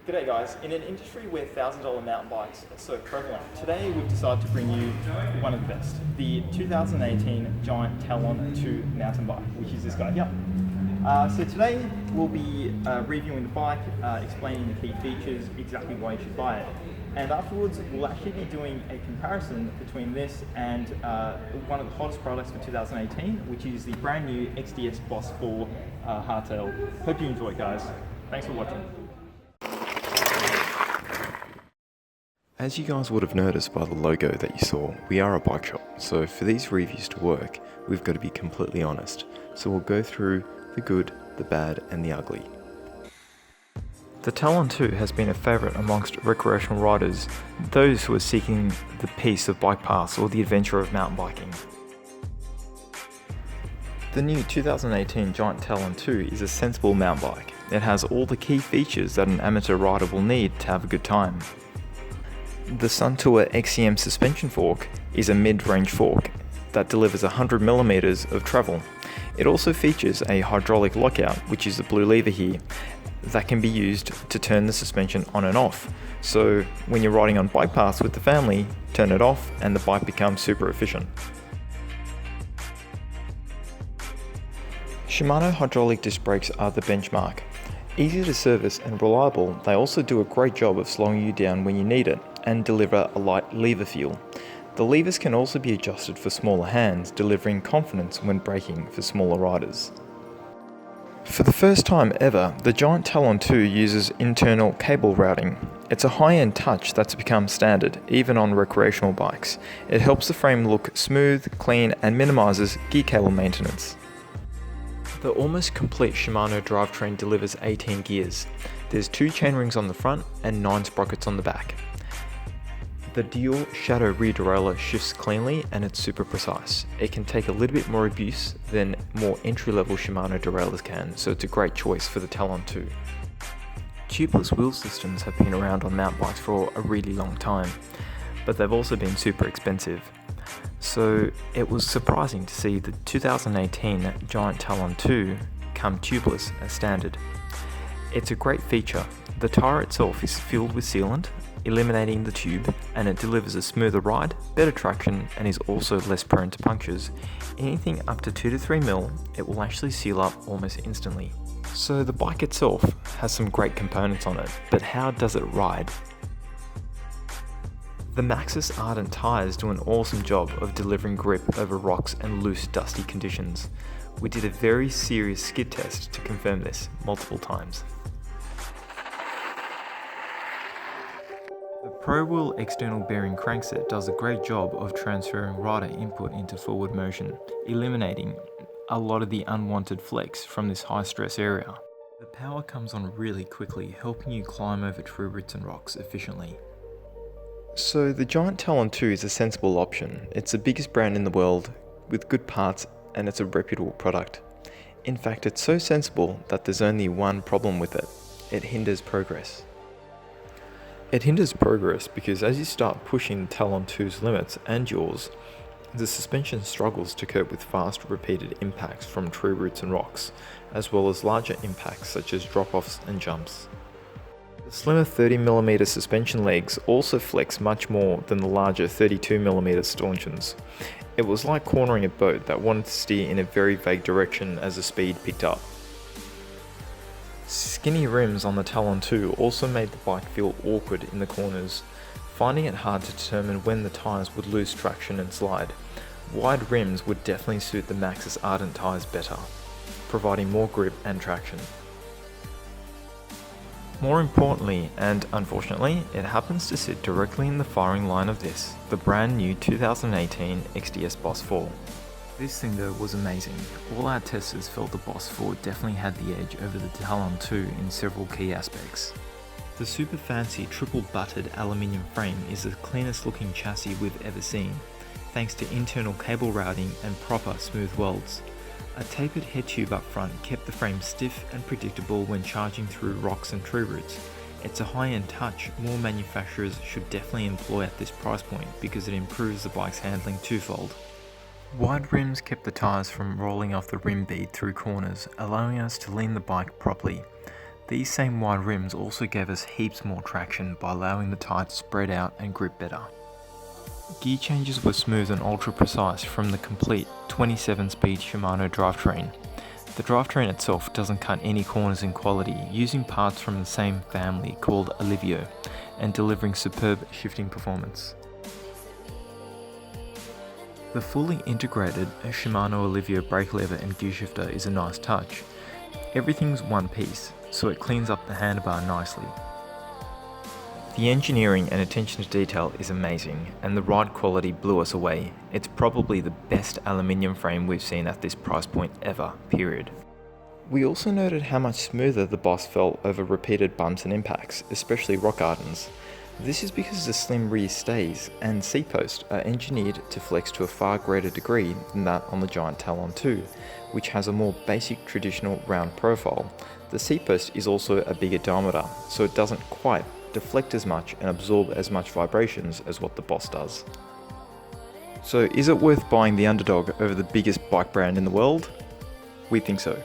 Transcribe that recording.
G'day guys, in an industry where $1,000 mountain bikes are so prevalent, today we've decided to bring you one of the best, the 2018 Giant Talon 2 mountain bike, which is this guy here. So today we'll be reviewing the bike, explaining the key features, exactly why you should buy it. And afterwards we'll actually be doing a comparison between this and one of the hottest products for 2018, which is the brand new XDS Boss 4 hardtail. Hope you enjoy it guys. Thanks for watching. As you guys would have noticed by the logo that you saw, we are a bike shop, so for these reviews to work, we've got to be completely honest. So we'll go through the good, the bad and the ugly. The Talon 2 has been a favourite amongst recreational riders, those who are seeking the peace of bike paths or the adventure of mountain biking. The new 2018 Giant Talon 2 is a sensible mountain bike. It has all the key features that an amateur rider will need to have a good time. The Suntour XCM suspension fork is a mid-range fork that delivers 100mm of travel. It also features a hydraulic lockout, which is the blue lever here, that can be used to turn the suspension on and off. So when you're riding on bike paths with the family, turn it off and the bike becomes super efficient. Shimano hydraulic disc brakes are the benchmark. Easy to service and reliable, they also do a great job of slowing you down when you need it and deliver a light lever feel. The levers can also be adjusted for smaller hands, delivering confidence when braking for smaller riders. For the first time ever, the Giant Talon 2 uses internal cable routing. It's a high-end touch that's become standard, even on recreational bikes. It helps the frame look smooth, clean and minimises gear cable maintenance. The almost complete Shimano drivetrain delivers 18 gears. There's 2 chainrings on the front and 9 sprockets on the back. The dual shadow rear derailleur shifts cleanly and it's super precise. It can take a little bit more abuse than more entry-level Shimano derailleurs can, so it's a great choice for the Talon 2. Tubeless wheel systems have been around on mountain bikes for a really long time, but they've also been super expensive. So it was surprising to see the 2018 Giant Talon 2 come tubeless as standard. It's a great feature. The tyre itself is filled with sealant, eliminating the tube, and it delivers a smoother ride, better traction, and is also less prone to punctures. Anything up to 2 to 3 mil, it will actually seal up almost instantly. So the bike itself has some great components on it, but how does it ride? The Maxxis Ardent tyres do an awesome job of delivering grip over rocks and loose, dusty conditions. We did a very serious skid test to confirm this multiple times. The Pro Wheel external bearing crankset does a great job of transferring rider input into forward motion, eliminating a lot of the unwanted flex from this high stress area. The power comes on really quickly, helping you climb over tree roots and rocks efficiently. So the Giant Talon 2 is a sensible option. It's the biggest brand in the world with good parts and it's a reputable product. In fact, it's so sensible that there's only one problem with it. It hinders progress. It hinders progress because as you start pushing Talon 2's limits and yours, the suspension struggles to cope with fast repeated impacts from tree roots and rocks, as well as larger impacts such as drop-offs and jumps. The slimmer 30mm suspension legs also flex much more than the larger 32mm stanchions. It was like cornering a boat that wanted to steer in a very vague direction as the speed picked up. Skinny rims on the Talon 2 also made the bike feel awkward in the corners, finding it hard to determine when the tyres would lose traction and slide. Wide rims would definitely suit the Maxxis Ardent tyres better, providing more grip and traction. More importantly, and unfortunately, it happens to sit directly in the firing line of this, the brand new 2018 XDS Boss 4. This thing though was amazing. All our testers felt the Boss 4 definitely had the edge over the Talon 2 in several key aspects. The super fancy triple butted aluminium frame is the cleanest looking chassis we've ever seen, thanks to internal cable routing and proper smooth welds. A tapered head tube up front kept the frame stiff and predictable when charging through rocks and tree roots. It's a high-end touch more manufacturers should definitely employ at this price point because it improves the bike's handling twofold. Wide rims kept the tyres from rolling off the rim bead through corners, allowing us to lean the bike properly. These same wide rims also gave us heaps more traction by allowing the tyre to spread out and grip better. Gear changes were smooth and ultra precise from the complete 27-speed Shimano drivetrain. The drivetrain itself doesn't cut any corners in quality, using parts from the same family called Ivanhoe and delivering superb shifting performance. The fully integrated Shimano Ivanhoe brake lever and gear shifter is a nice touch. Everything's one piece, so it cleans up the handlebar nicely. The engineering and attention to detail is amazing, and the ride quality blew us away. It's probably the best aluminium frame we've seen at this price point ever, period. We also noted how much smoother the Boss felt over repeated bumps and impacts, especially rock gardens. This is because the slim rear stays and seat posts are engineered to flex to a far greater degree than that on the Giant Talon 2, which has a more basic traditional round profile. The seat post is also a bigger diameter, so it doesn't quite deflect as much and absorb as much vibrations as what the Boss does. So is it worth buying the underdog over the biggest bike brand in the world? We think so.